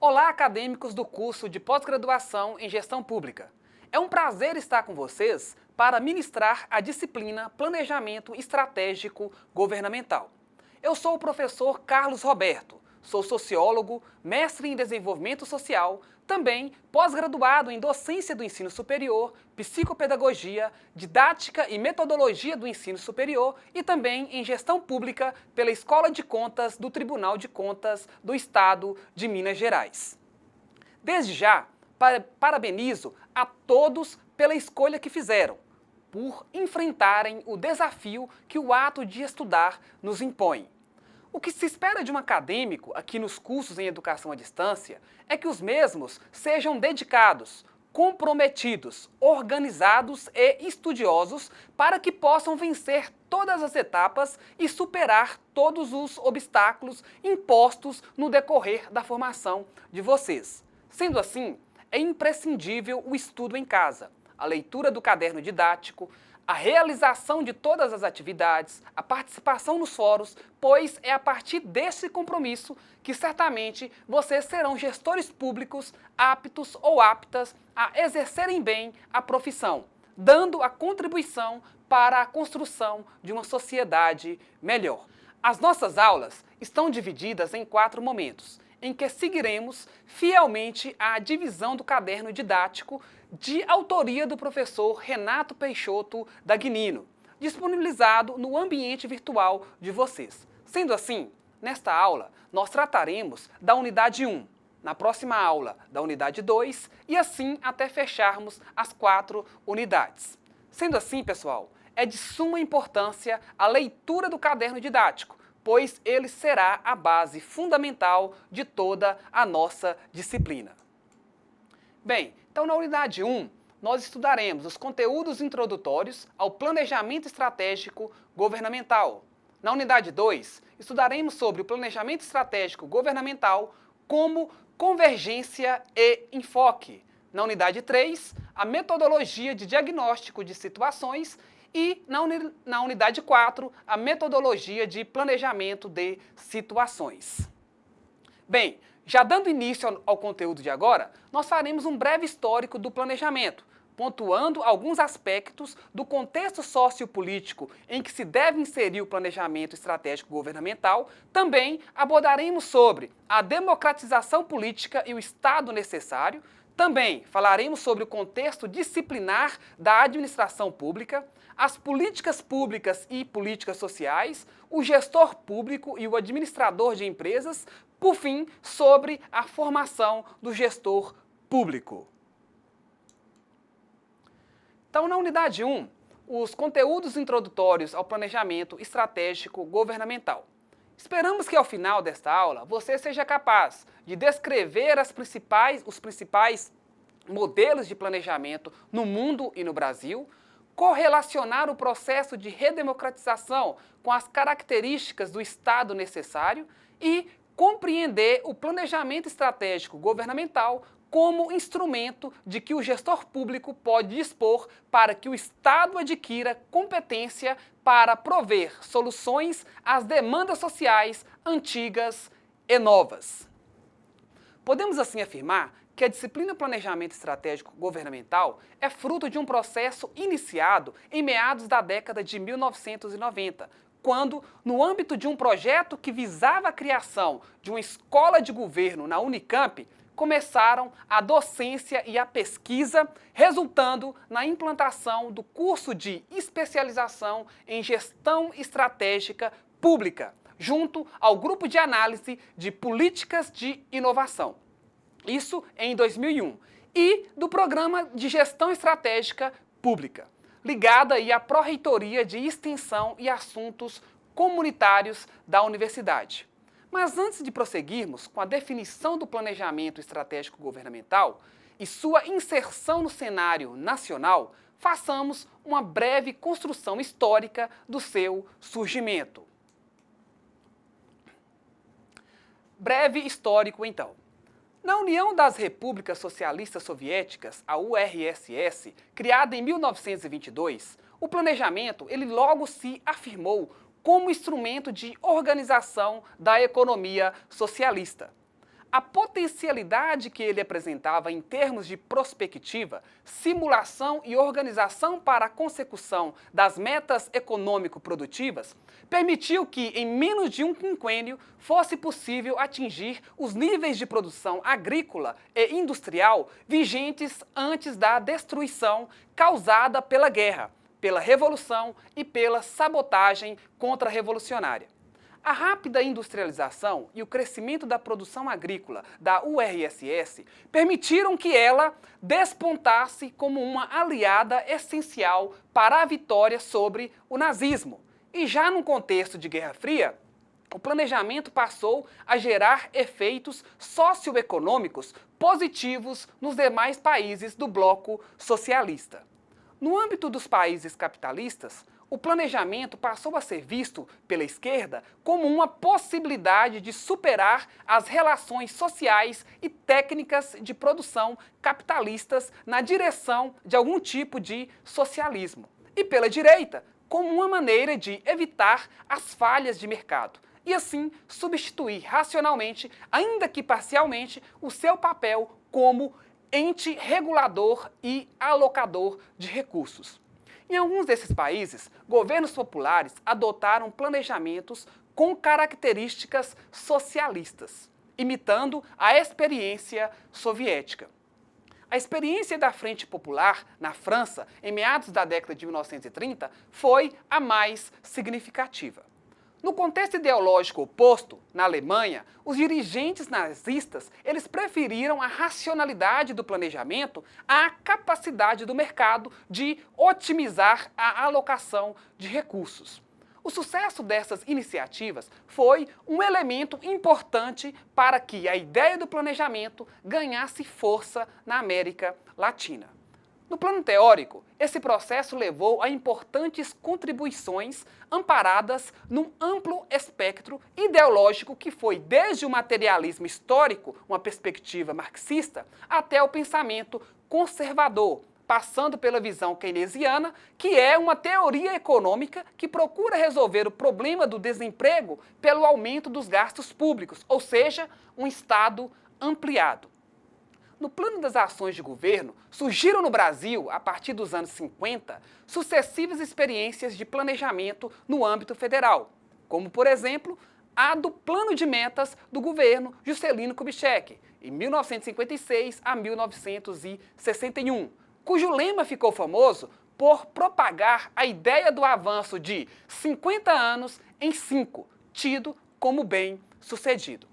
Olá, acadêmicos do curso de pós-graduação em Gestão Pública. É um prazer estar com vocês para ministrar a disciplina Planejamento Estratégico Governamental. Eu sou o professor Carlos Roberto, sou sociólogo, mestre em desenvolvimento social, também pós-graduado em docência do ensino superior, psicopedagogia, didática e metodologia do ensino superior e também em gestão pública pela Escola de Contas do Tribunal de Contas do Estado de Minas Gerais. Desde já, parabenizo a todos pela escolha que fizeram, por enfrentarem o desafio que o ato de estudar nos impõe. O que se espera de um acadêmico aqui nos cursos em educação à distância é que os mesmos sejam dedicados, comprometidos, organizados e estudiosos para que possam vencer todas as etapas e superar todos os obstáculos impostos no decorrer da formação de vocês. Sendo assim, é imprescindível o estudo em casa, a leitura do caderno didático, a realização de todas as atividades, a participação nos fóruns, pois é a partir desse compromisso que certamente vocês serão gestores públicos aptos ou aptas a exercerem bem a profissão, dando a contribuição para a construção de uma sociedade melhor. As nossas aulas estão divididas em 4 momentos, em que seguiremos fielmente a divisão do caderno didático de autoria do professor Renato Peixoto Dagnino, disponibilizado no ambiente virtual de vocês. Sendo assim, nesta aula, nós trataremos da unidade 1, na próxima aula da unidade 2 e assim até fecharmos as 4 unidades. Sendo assim, pessoal, é de suma importância a leitura do caderno didático, pois ele será a base fundamental de toda a nossa disciplina. Bem, então na unidade 1, nós estudaremos os conteúdos introdutórios ao planejamento estratégico governamental. Na unidade 2, estudaremos sobre o planejamento estratégico governamental como convergência e enfoque. Na unidade 3, a metodologia de diagnóstico de situações e na unidade 4, a metodologia de planejamento de situações. Bem, já dando início ao conteúdo de agora, nós faremos um breve histórico do planejamento, pontuando alguns aspectos do contexto sociopolítico em que se deve inserir o planejamento estratégico governamental. Também abordaremos sobre a democratização política e o Estado necessário. Também falaremos sobre o contexto disciplinar da administração pública, as políticas públicas e políticas sociais, o gestor público e o administrador de empresas, por fim, sobre a formação do gestor público. Então, na unidade 1, os conteúdos introdutórios ao planejamento estratégico governamental. Esperamos que ao final desta aula você seja capaz de descrever os principais modelos de planejamento no mundo e no Brasil, correlacionar o processo de redemocratização com as características do Estado necessário e compreender o planejamento estratégico governamental como instrumento de que o gestor público pode dispor para que o Estado adquira competência para prover soluções às demandas sociais antigas e novas. Podemos assim afirmar que a disciplina Planejamento Estratégico Governamental é fruto de um processo iniciado em meados da década de 1990, quando, no âmbito de um projeto que visava a criação de uma escola de governo na Unicamp, começaram a docência e a pesquisa, resultando na implantação do curso de especialização em Gestão Estratégica Pública, junto ao Grupo de Análise de Políticas de Inovação. Isso em 2001. E do Programa de Gestão Estratégica Pública, ligada aí à Pró-Reitoria de Extensão e Assuntos Comunitários da Universidade. Mas antes de prosseguirmos com a definição do planejamento estratégico governamental e sua inserção no cenário nacional, façamos uma breve construção histórica do seu surgimento. Breve histórico, então. Na União das Repúblicas Socialistas Soviéticas, a URSS, criada em 1922, o planejamento ele logo se afirmou como instrumento de organização da economia socialista. a potencialidade que ele apresentava em termos de prospectiva, simulação e organização para a consecução das metas econômico-produtivas, permitiu que, em menos de um quinquênio, fosse possível atingir os níveis de produção agrícola e industrial vigentes antes da destruição causada pela guerra, pela revolução e pela sabotagem contra-revolucionária. A rápida industrialização e o crescimento da produção agrícola da URSS permitiram que ela despontasse como uma aliada essencial para a vitória sobre o nazismo. E já no contexto de Guerra Fria, o planejamento passou a gerar efeitos socioeconômicos positivos nos demais países do bloco socialista. No âmbito dos países capitalistas, o planejamento passou a ser visto pela esquerda como uma possibilidade de superar as relações sociais e técnicas de produção capitalistas na direção de algum tipo de socialismo. E pela direita, como uma maneira de evitar as falhas de mercado e assim substituir racionalmente, ainda que parcialmente, o seu papel como ente regulador e alocador de recursos. Em alguns desses países, governos populares adotaram planejamentos com características socialistas, imitando a experiência soviética. A experiência da Frente Popular na França, em meados da década de 1930, foi a mais significativa. No contexto ideológico oposto, na Alemanha, os dirigentes nazistas eles preferiram a racionalidade do planejamento à capacidade do mercado de otimizar a alocação de recursos. O sucesso dessas iniciativas foi um elemento importante para que a ideia do planejamento ganhasse força na América Latina. No plano teórico, esse processo levou a importantes contribuições amparadas num amplo espectro ideológico que foi desde o materialismo histórico, uma perspectiva marxista, até o pensamento conservador, passando pela visão keynesiana, que é uma teoria econômica que procura resolver o problema do desemprego pelo aumento dos gastos públicos, ou seja, um Estado ampliado. No plano das ações de governo, surgiram no Brasil, a partir dos anos 50, sucessivas experiências de planejamento no âmbito federal, como, por exemplo, a do Plano de Metas do governo Juscelino Kubitschek, em 1956 a 1961, cujo lema ficou famoso por propagar a ideia do avanço de 50 anos em 5, tido como bem-sucedido.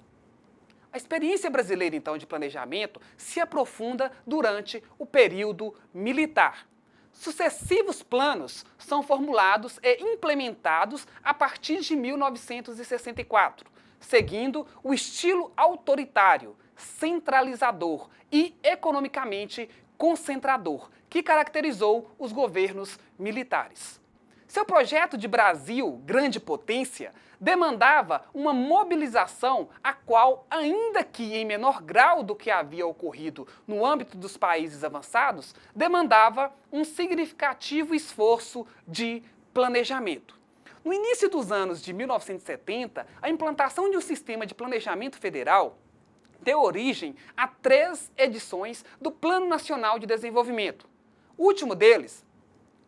A experiência brasileira, então, de planejamento se aprofunda durante o período militar. Sucessivos planos são formulados e implementados a partir de 1964, seguindo o estilo autoritário, centralizador e economicamente concentrador que caracterizou os governos militares. Seu projeto de Brasil, grande potência, demandava uma mobilização a qual, ainda que em menor grau do que havia ocorrido no âmbito dos países avançados, demandava um significativo esforço de planejamento. No início dos anos de 1970, a implantação de um sistema de planejamento federal deu origem a 3 edições do Plano Nacional de Desenvolvimento. O último deles,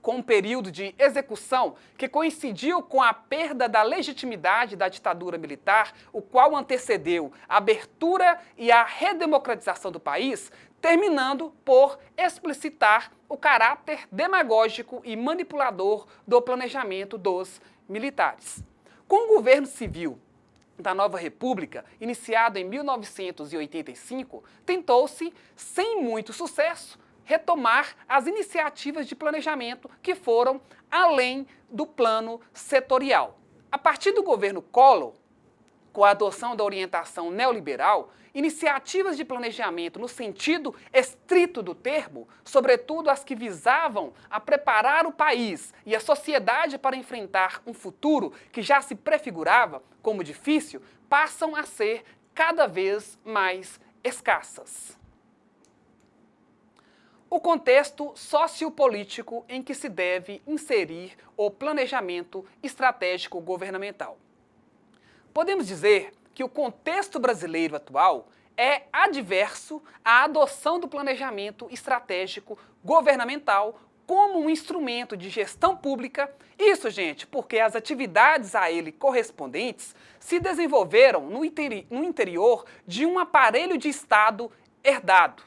com um período de execução que coincidiu com a perda da legitimidade da ditadura militar, o qual antecedeu a abertura e a redemocratização do país, terminando por explicitar o caráter demagógico e manipulador do planejamento dos militares. Com o governo civil da Nova República, iniciado em 1985, tentou-se, sem muito sucesso, retomar as iniciativas de planejamento que foram além do plano setorial. A partir do governo Collor, com a adoção da orientação neoliberal, iniciativas de planejamento no sentido estrito do termo, sobretudo as que visavam a preparar o país e a sociedade para enfrentar um futuro que já se prefigurava como difícil, passam a ser cada vez mais escassas. O contexto sociopolítico em que se deve inserir o planejamento estratégico governamental. Podemos dizer que o contexto brasileiro atual é adverso à adoção do planejamento estratégico governamental como um instrumento de gestão pública. Isso, gente, porque as atividades a ele correspondentes se desenvolveram no interior de um aparelho de Estado herdado,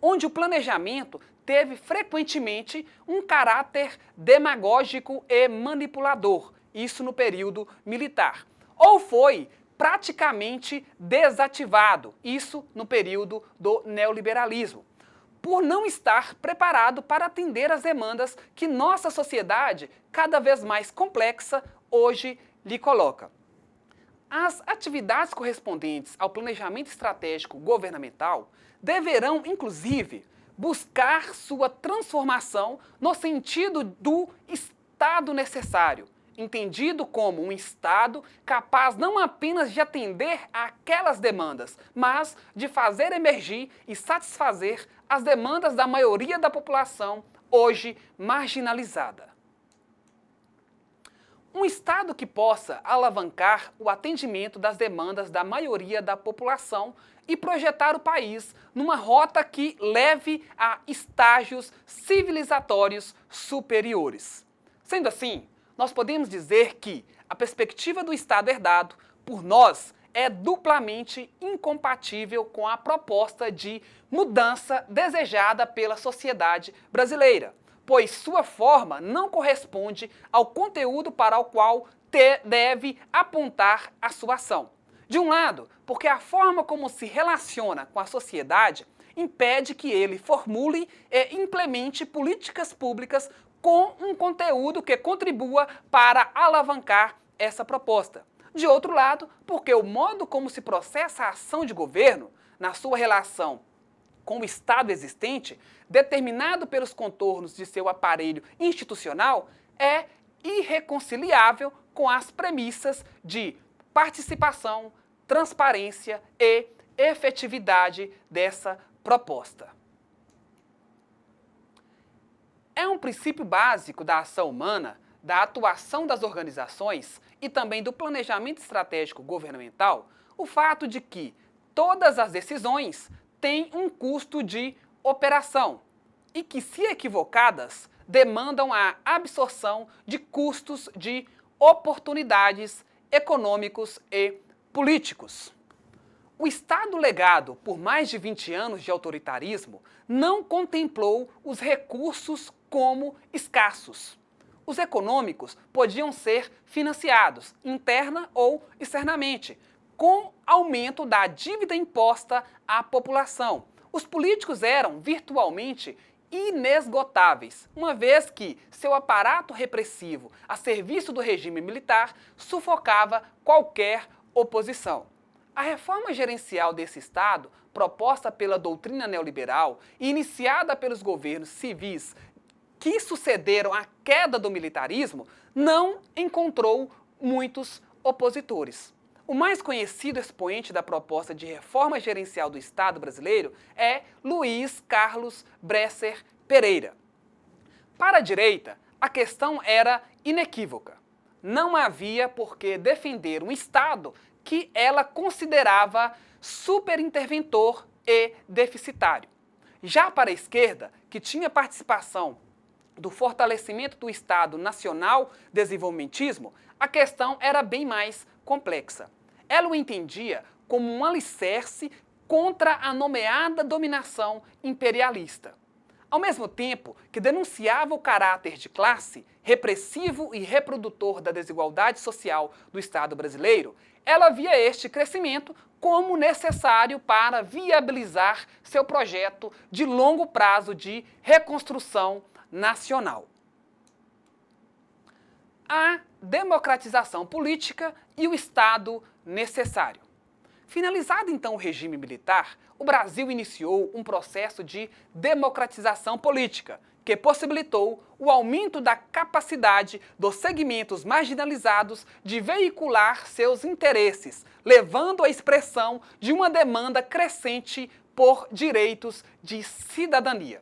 onde o planejamento teve frequentemente um caráter demagógico e manipulador, isso no período militar, ou foi praticamente desativado, isso no período do neoliberalismo, por não estar preparado para atender às demandas que nossa sociedade, cada vez mais complexa, hoje lhe coloca. As atividades correspondentes ao planejamento estratégico governamental deverão, inclusive, buscar sua transformação no sentido do Estado necessário, entendido como um Estado capaz não apenas de atender àquelas demandas, mas de fazer emergir e satisfazer as demandas da maioria da população hoje marginalizada. Um Estado que possa alavancar o atendimento das demandas da maioria da população e projetar o país numa rota que leve a estágios civilizatórios superiores. Sendo assim, nós podemos dizer que a perspectiva do Estado herdado por nós é duplamente incompatível com a proposta de mudança desejada pela sociedade brasileira, pois sua forma não corresponde ao conteúdo para o qual deve apontar a sua ação. De um lado, porque a forma como se relaciona com a sociedade impede que ele formule e implemente políticas públicas com um conteúdo que contribua para alavancar essa proposta. De outro lado, porque o modo como se processa a ação de governo, na sua relação com o Estado existente, determinado pelos contornos de seu aparelho institucional, é irreconciliável com as premissas de participação, transparência e efetividade dessa proposta. É um princípio básico da ação humana, da atuação das organizações e também do planejamento estratégico governamental, o fato de que todas as decisões têm um custo de operação e que, se equivocadas, demandam a absorção de custos de oportunidades econômicos e políticos. O Estado legado por mais de 20 anos de autoritarismo não contemplou os recursos como escassos. Os econômicos podiam ser financiados, interna ou externamente, com aumento da dívida imposta à população. Os políticos eram virtualmente inesgotáveis, uma vez que seu aparato repressivo a serviço do regime militar sufocava qualquer oposição. A reforma gerencial desse Estado, proposta pela doutrina neoliberal e iniciada pelos governos civis que sucederam à queda do militarismo, não encontrou muitos opositores. O mais conhecido expoente da proposta de reforma gerencial do Estado brasileiro é Luiz Carlos Bresser Pereira. Para a direita, a questão era inequívoca. Não havia por que defender um Estado que ela considerava superinterventor e deficitário. Já para a esquerda, que tinha participação do fortalecimento do Estado nacional desenvolvimentismo, a questão era bem mais complexa. Ela o entendia como um alicerce contra a nomeada dominação imperialista. Ao mesmo tempo que denunciava o caráter de classe, repressivo e reprodutor da desigualdade social do Estado brasileiro, ela via este crescimento como necessário para viabilizar seu projeto de longo prazo de reconstrução nacional. A democratização política e o Estado necessário. Finalizado então o regime militar, o Brasil iniciou um processo de democratização política, que possibilitou o aumento da capacidade dos segmentos marginalizados de veicular seus interesses, levando à expressão de uma demanda crescente por direitos de cidadania.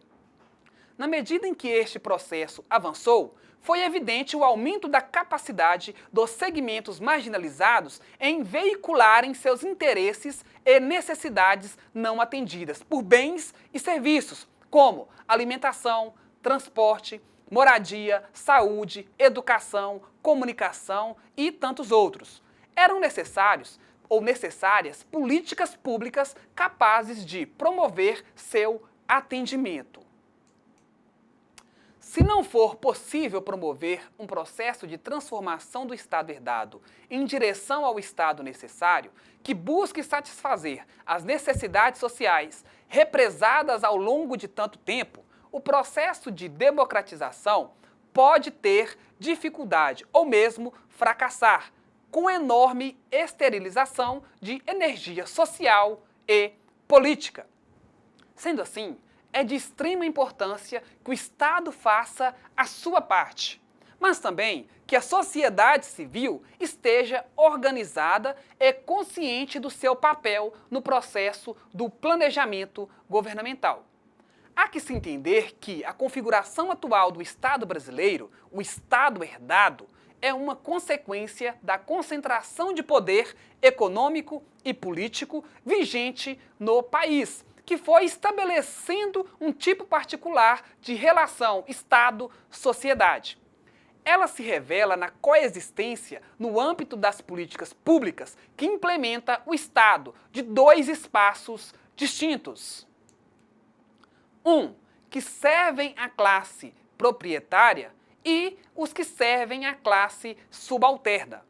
Na medida em que este processo avançou, foi evidente o aumento da capacidade dos segmentos marginalizados em veicularem seus interesses e necessidades não atendidas por bens e serviços, como alimentação, transporte, moradia, saúde, educação, comunicação e tantos outros. Eram necessários ou necessárias políticas públicas capazes de promover seu atendimento. Se não for possível promover um processo de transformação do Estado herdado em direção ao Estado necessário, que busque satisfazer as necessidades sociais represadas ao longo de tanto tempo, o processo de democratização pode ter dificuldade ou mesmo fracassar, com enorme esterilização de energia social e política. Sendo assim, é de extrema importância que o Estado faça a sua parte, mas também que a sociedade civil esteja organizada e consciente do seu papel no processo do planejamento governamental. Há que se entender que a configuração atual do Estado brasileiro, o Estado herdado, é uma consequência da concentração de poder econômico e político vigente no país, que foi estabelecendo um tipo particular de relação Estado-sociedade. Ela se revela na coexistência no âmbito das políticas públicas que implementa o Estado de dois espaços distintos. Que servem à classe proprietária e os que servem à classe subalterna.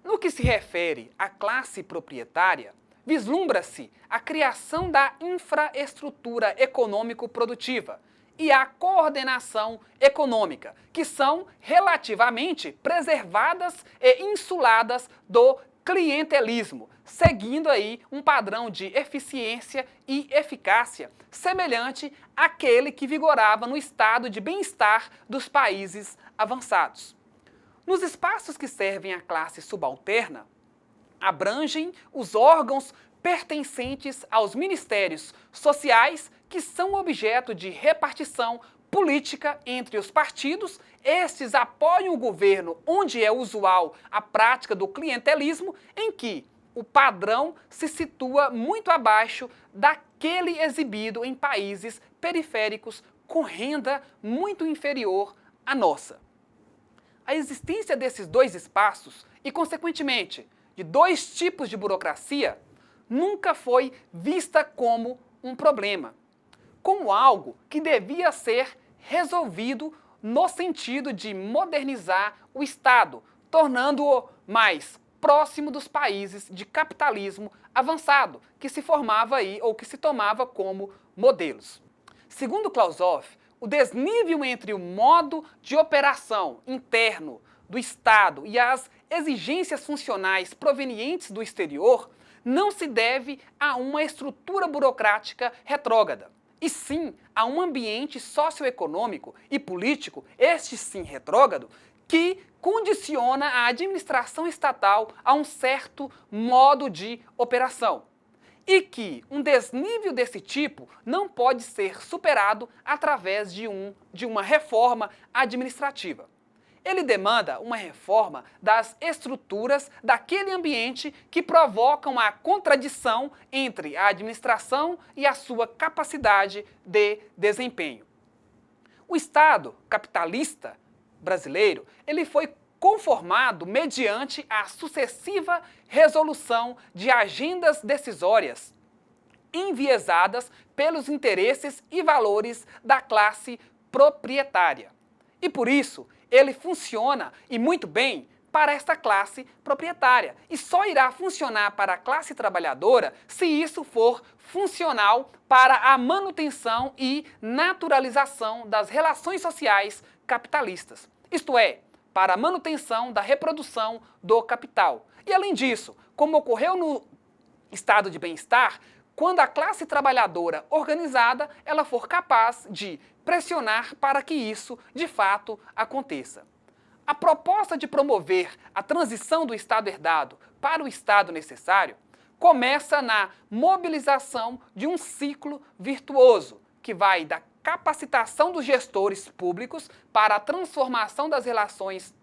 No que se refere à classe proprietária, vislumbra-se a criação da infraestrutura econômico-produtiva e a coordenação econômica, que são relativamente preservadas e insuladas do clientelismo, seguindo aí um padrão de eficiência e eficácia semelhante àquele que vigorava no estado de bem-estar dos países avançados. Nos espaços que servem à classe subalterna, abrangem os órgãos pertencentes aos ministérios sociais que são objeto de repartição política entre os partidos. Estes apoiam o governo onde é usual a prática do clientelismo, em que o padrão se situa muito abaixo daquele exibido em países periféricos com renda muito inferior à nossa. A existência desses dois espaços e, consequentemente, de dois tipos de burocracia, nunca foi vista como um problema, como algo que devia ser resolvido no sentido de modernizar o Estado, tornando-o mais próximo dos países de capitalismo avançado, que se formava aí ou que se tomava como modelos. Segundo Clausewitz, o desnível entre o modo de operação interno do Estado e as exigências funcionais provenientes do exterior não se deve a uma estrutura burocrática retrógrada, e sim a um ambiente socioeconômico e político, este sim retrógrado, que condiciona a administração estatal a um certo modo de operação. E que um desnível desse tipo não pode ser superado através de uma reforma administrativa. Ele demanda uma reforma das estruturas daquele ambiente que provocam a contradição entre a administração e a sua capacidade de desempenho. O Estado capitalista brasileiro, ele foi conformado mediante a sucessiva resolução de agendas decisórias enviesadas pelos interesses e valores da classe proprietária. E por isso, ele funciona, e muito bem, para esta classe proprietária. E só irá funcionar para a classe trabalhadora se isso for funcional para a manutenção e naturalização das relações sociais capitalistas. Isto é, para a manutenção da reprodução do capital. E além disso, como ocorreu no estado de bem-estar, quando a classe trabalhadora organizada ela for capaz de pressionar para que isso, de fato, aconteça. A proposta de promover a transição do Estado herdado para o Estado necessário começa na mobilização de um ciclo virtuoso, que vai da capacitação dos gestores públicos para a transformação das relações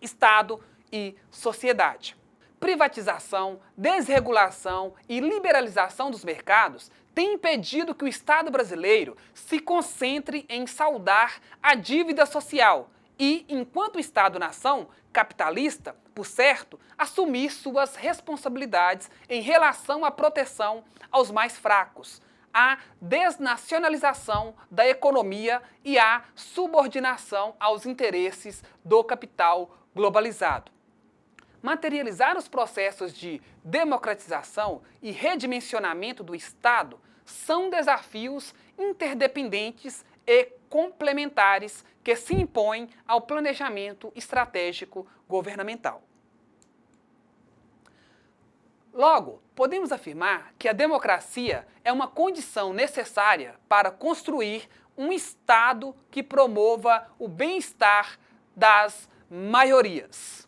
Estado e sociedade. Privatização, desregulação e liberalização dos mercados têm impedido que o Estado brasileiro se concentre em saldar a dívida social e, enquanto Estado-nação capitalista, por certo, assumir suas responsabilidades em relação à proteção aos mais fracos, à desnacionalização da economia e à subordinação aos interesses do capital globalizado. Materializar os processos de democratização e redimensionamento do Estado são desafios interdependentes e complementares que se impõem ao planejamento estratégico governamental. Logo, podemos afirmar que a democracia é uma condição necessária para construir um Estado que promova o bem-estar das maiorias.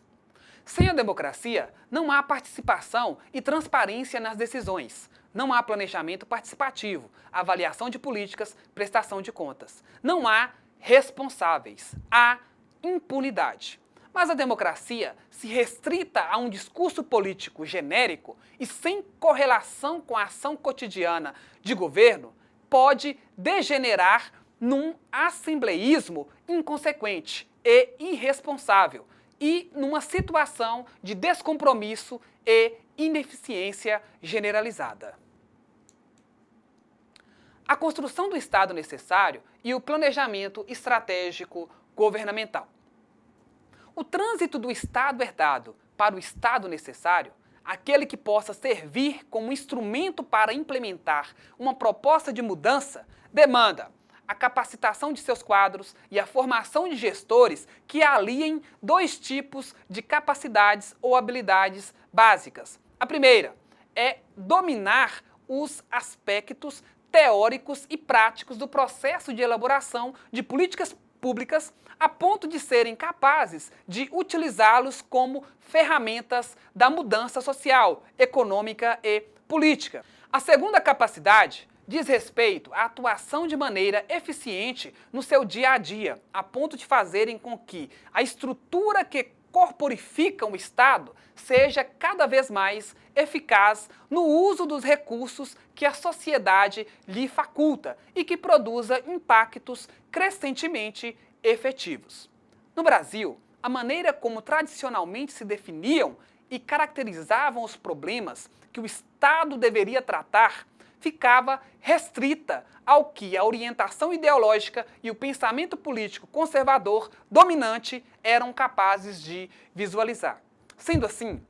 Sem a democracia, não há participação e transparência nas decisões. Não há planejamento participativo, avaliação de políticas, prestação de contas. Não há responsáveis. Há impunidade. Mas a democracia, se restrita a um discurso político genérico e sem correlação com a ação cotidiana de governo, pode degenerar num assembleísmo inconsequente e irresponsável, e numa situação de descompromisso e ineficiência generalizada. A construção do Estado necessário e o planejamento estratégico governamental. O trânsito do Estado herdado para o Estado necessário, aquele que possa servir como instrumento para implementar uma proposta de mudança, demanda a capacitação de seus quadros e a formação de gestores que aliem dois tipos de capacidades ou habilidades básicas. A primeira é dominar os aspectos teóricos e práticos do processo de elaboração de políticas públicas a ponto de serem capazes de utilizá-los como ferramentas da mudança social, econômica e política. A segunda capacidade diz respeito à atuação de maneira eficiente no seu dia a dia, a ponto de fazerem com que a estrutura que corporifica o Estado seja cada vez mais eficaz no uso dos recursos que a sociedade lhe faculta e que produza impactos crescentemente efetivos. No Brasil, a maneira como tradicionalmente se definiam e caracterizavam os problemas que o Estado deveria tratar ficava restrita ao que a orientação ideológica e o pensamento político conservador dominante eram capazes de visualizar. Sendo assim,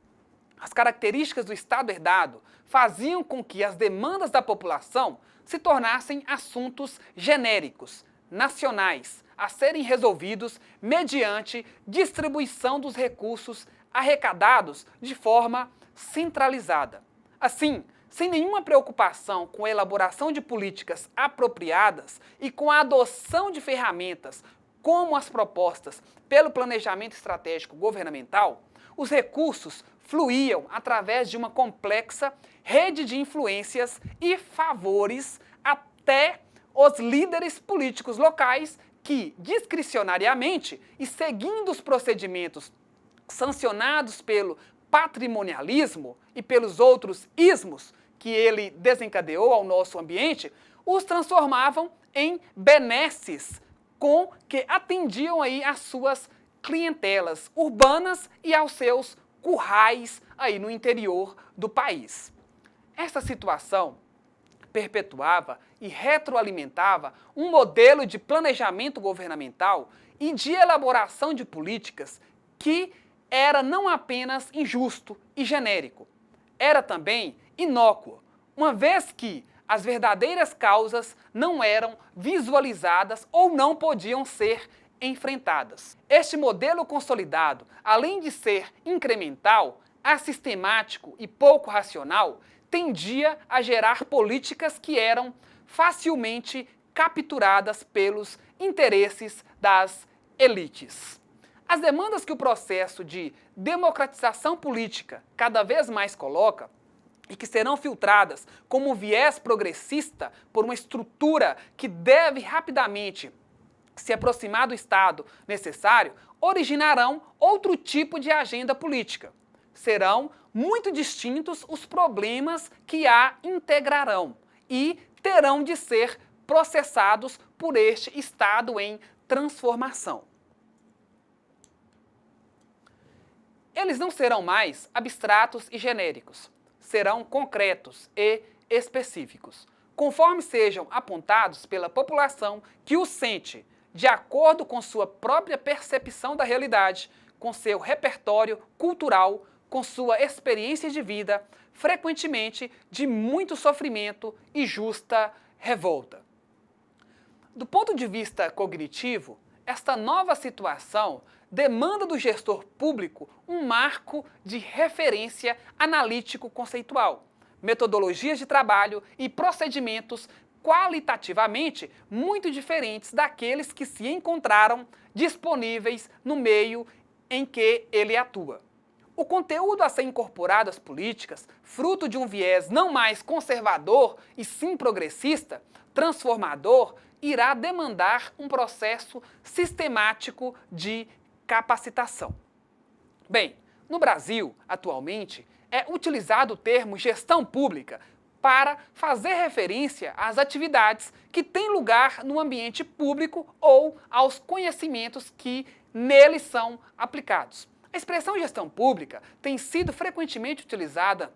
as características do Estado herdado faziam com que as demandas da população se tornassem assuntos genéricos, nacionais, a serem resolvidos mediante distribuição dos recursos arrecadados de forma centralizada. Assim, sem nenhuma preocupação com a elaboração de políticas apropriadas e com a adoção de ferramentas como as propostas pelo planejamento estratégico governamental, os recursos fluíam através de uma complexa rede de influências e favores até os líderes políticos locais que, discricionariamente e seguindo os procedimentos sancionados pelo patrimonialismo e pelos outros ismos que ele desencadeou ao nosso ambiente, os transformavam em benesses com que atendiam aí às suas clientelas urbanas e aos seus currais aí no interior do país. Essa situação perpetuava e retroalimentava um modelo de planejamento governamental e de elaboração de políticas que era não apenas injusto e genérico, era também inócuo, uma vez que as verdadeiras causas não eram visualizadas ou não podiam ser enfrentadas. Este modelo consolidado, além de ser incremental, assistemático e pouco racional, tendia a gerar políticas que eram facilmente capturadas pelos interesses das elites. As demandas que o processo de democratização política cada vez mais coloca e que serão filtradas como um viés progressista por uma estrutura que deve rapidamente se aproximar do Estado necessário, originarão outro tipo de agenda política. Serão muito distintos os problemas que a integrarão e terão de ser processados por este Estado em transformação. Eles não serão mais abstratos e genéricos, serão concretos e específicos, conforme sejam apontados pela população que os sente, de acordo com sua própria percepção da realidade, com seu repertório cultural, com sua experiência de vida, frequentemente de muito sofrimento e justa revolta. Do ponto de vista cognitivo, esta nova situação demanda do gestor público um marco de referência analítico-conceitual, metodologias de trabalho e procedimentos qualitativamente muito diferentes daqueles que se encontraram disponíveis no meio em que ele atua. O conteúdo a ser incorporado às políticas, fruto de um viés não mais conservador e sim progressista, transformador, irá demandar um processo sistemático de capacitação. Bem, no Brasil, atualmente, é utilizado o termo gestão pública para fazer referência às atividades que têm lugar no ambiente público ou aos conhecimentos que neles são aplicados. A expressão gestão pública tem sido frequentemente utilizada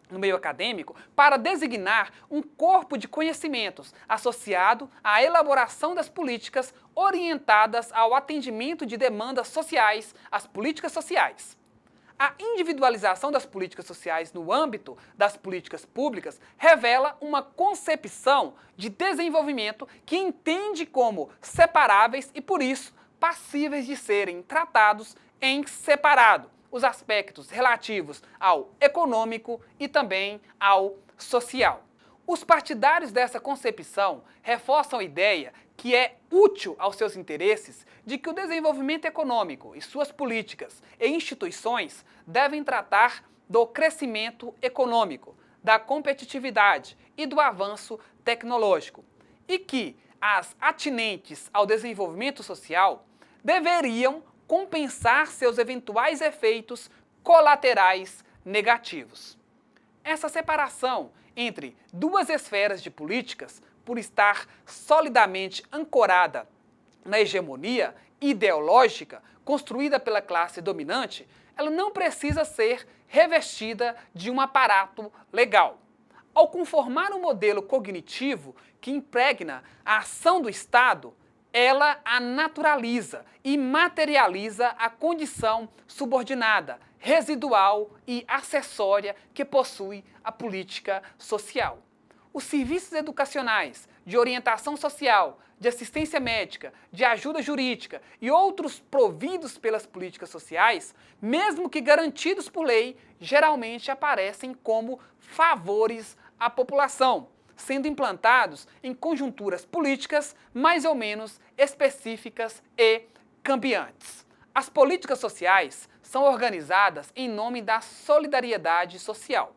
no meio acadêmico para designar um corpo de conhecimentos associado à elaboração das políticas orientadas ao atendimento de demandas sociais, às políticas sociais. A individualização das políticas sociais no âmbito das políticas públicas revela uma concepção de desenvolvimento que entende como separáveis e, por isso, passíveis de serem tratados em separado os aspectos relativos ao econômico e também ao social. Os partidários dessa concepção reforçam a ideia que é útil aos seus interesses de que o desenvolvimento econômico e suas políticas e instituições devem tratar do crescimento econômico, da competitividade e do avanço tecnológico, e que as atinentes ao desenvolvimento social deveriam compensar seus eventuais efeitos colaterais negativos. Essa separação entre duas esferas de políticas, por estar solidamente ancorada na hegemonia ideológica construída pela classe dominante, ela não precisa ser revestida de um aparato legal. Ao conformar um modelo cognitivo que impregna a ação do Estado, ela a naturaliza e materializa a condição subordinada, residual e acessória que possui a política social. Os serviços educacionais, de orientação social, de assistência médica, de ajuda jurídica e outros providos pelas políticas sociais, mesmo que garantidos por lei, geralmente aparecem como favores à população, sendo implantados em conjunturas políticas mais ou menos específicas e cambiantes. As políticas sociais são organizadas em nome da solidariedade social.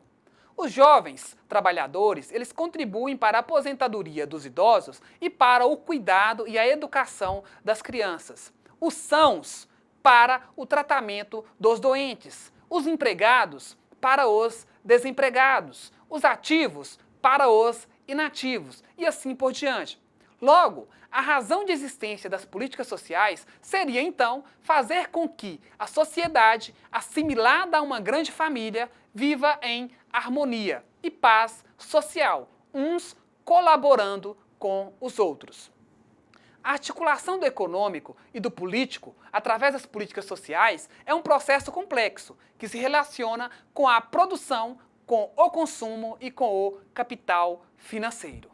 Os jovens trabalhadores, eles contribuem para a aposentadoria dos idosos e para o cuidado e a educação das crianças. Os sãos para o tratamento dos doentes. Os empregados para os desempregados. Os ativos para os inativos e assim por diante. Logo, a razão de existência das políticas sociais seria, então, fazer com que a sociedade, assimilada a uma grande família, viva em harmonia e paz social, uns colaborando com os outros. A articulação do econômico e do político, através das políticas sociais, é um processo complexo que se relaciona com a produção, com o consumo e com o capital financeiro.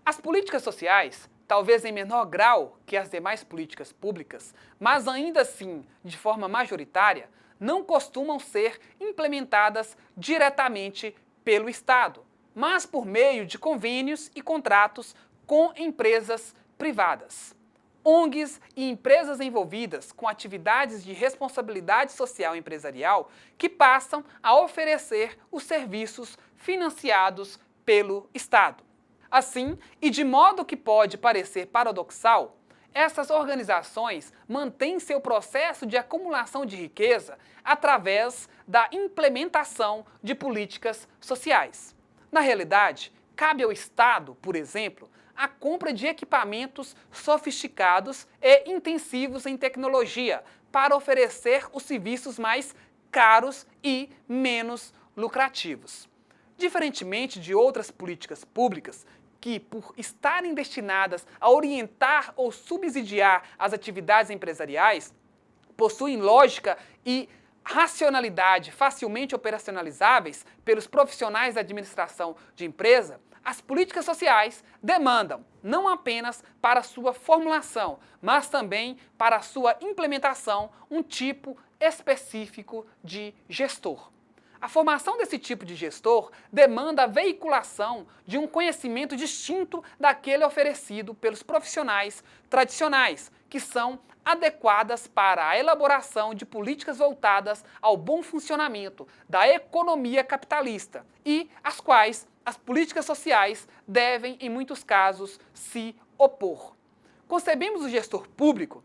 As políticas sociais, talvez em menor grau que as demais políticas públicas, mas ainda assim de forma majoritária, não costumam ser implementadas diretamente pelo Estado, mas por meio de convênios e contratos com empresas privadas, ONGs e empresas envolvidas com atividades de responsabilidade social empresarial que passam a oferecer os serviços financiados pelo Estado. Assim, e de modo que pode parecer paradoxal, essas organizações mantêm seu processo de acumulação de riqueza através da implementação de políticas sociais. Na realidade, cabe ao Estado, por exemplo, a compra de equipamentos sofisticados e intensivos em tecnologia para oferecer os serviços mais caros e menos lucrativos. Diferentemente de outras políticas públicas, que, por estarem destinadas a orientar ou subsidiar as atividades empresariais, possuem lógica e racionalidade facilmente operacionalizáveis pelos profissionais da administração de empresa, as políticas sociais demandam, não apenas para sua formulação, mas também para sua implementação, um tipo específico de gestor. A formação desse tipo de gestor demanda a veiculação de um conhecimento distinto daquele oferecido pelos profissionais tradicionais, que são adequadas para a elaboração de políticas voltadas ao bom funcionamento da economia capitalista e às quais as políticas sociais devem, em muitos casos, se opor. Concebemos o gestor público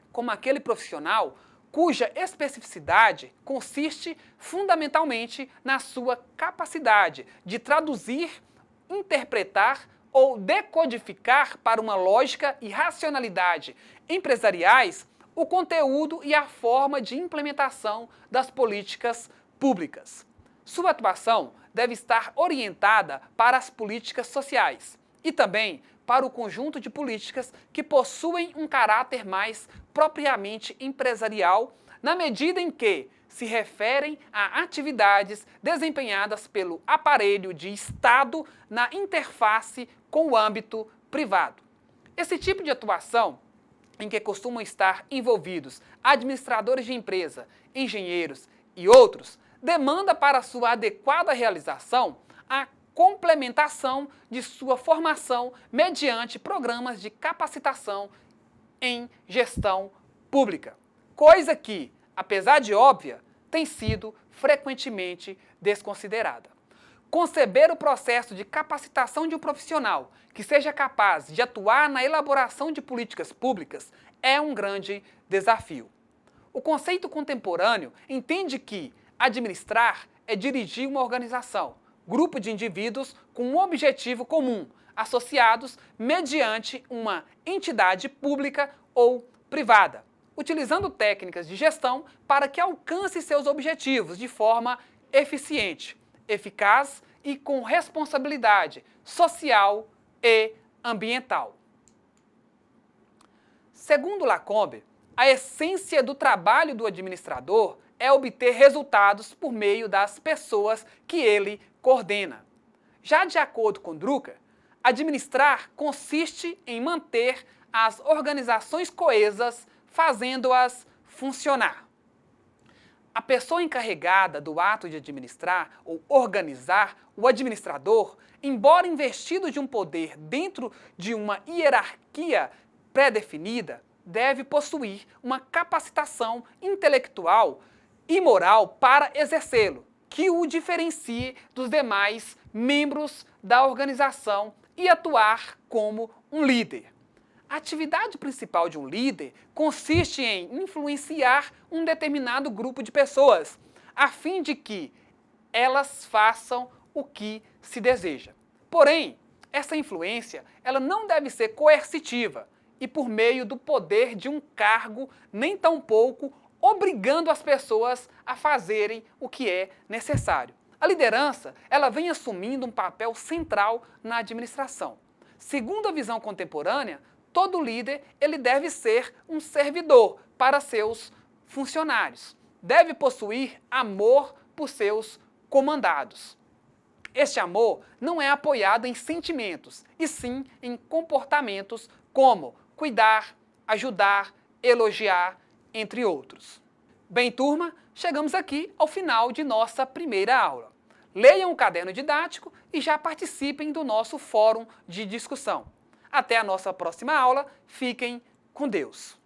como aquele profissional cuja especificidade consiste fundamentalmente na sua capacidade de traduzir, interpretar ou decodificar para uma lógica e racionalidade empresariais o conteúdo e a forma de implementação das políticas públicas. Sua atuação deve estar orientada para as políticas sociais e também para o conjunto de políticas que possuem um caráter mais propriamente empresarial, na medida em que se referem a atividades desempenhadas pelo aparelho de Estado na interface com o âmbito privado. Esse tipo de atuação, em que costumam estar envolvidos administradores de empresa, engenheiros e outros, demanda para sua adequada realização a complementação de sua formação mediante programas de capacitação em gestão pública, coisa que, apesar de óbvia, tem sido frequentemente desconsiderada. Conceber o processo de capacitação de um profissional que seja capaz de atuar na elaboração de políticas públicas é um grande desafio. O conceito contemporâneo entende que administrar é dirigir uma organização, grupo de indivíduos com um objetivo comum, associados mediante uma entidade pública ou privada, utilizando técnicas de gestão para que alcance seus objetivos de forma eficiente, eficaz e com responsabilidade social e ambiental. Segundo Lacombe, a essência do trabalho do administrador é obter resultados por meio das pessoas que ele coordena. Já de acordo com Drucker, administrar consiste em manter as organizações coesas, fazendo-as funcionar. A pessoa encarregada do ato de administrar ou organizar, o administrador, embora investido de um poder dentro de uma hierarquia pré-definida, deve possuir uma capacitação intelectual e moral para exercê-lo, que o diferencie dos demais membros da organização e atuar como um líder. A atividade principal de um líder consiste em influenciar um determinado grupo de pessoas, a fim de que elas façam o que se deseja. Porém, essa influência ela não deve ser coercitiva e por meio do poder de um cargo, nem tampouco obrigando as pessoas a fazerem o que é necessário. A liderança ela vem assumindo um papel central na administração. Segundo a visão contemporânea, todo líder ele deve ser um servidor para seus funcionários. Deve possuir amor por seus comandados. Este amor não é apoiado em sentimentos, e sim em comportamentos como cuidar, ajudar, elogiar, entre outros. Bem, turma, chegamos aqui ao final de nossa primeira aula. Leiam o caderno didático e já participem do nosso fórum de discussão. Até a nossa próxima aula, fiquem com Deus.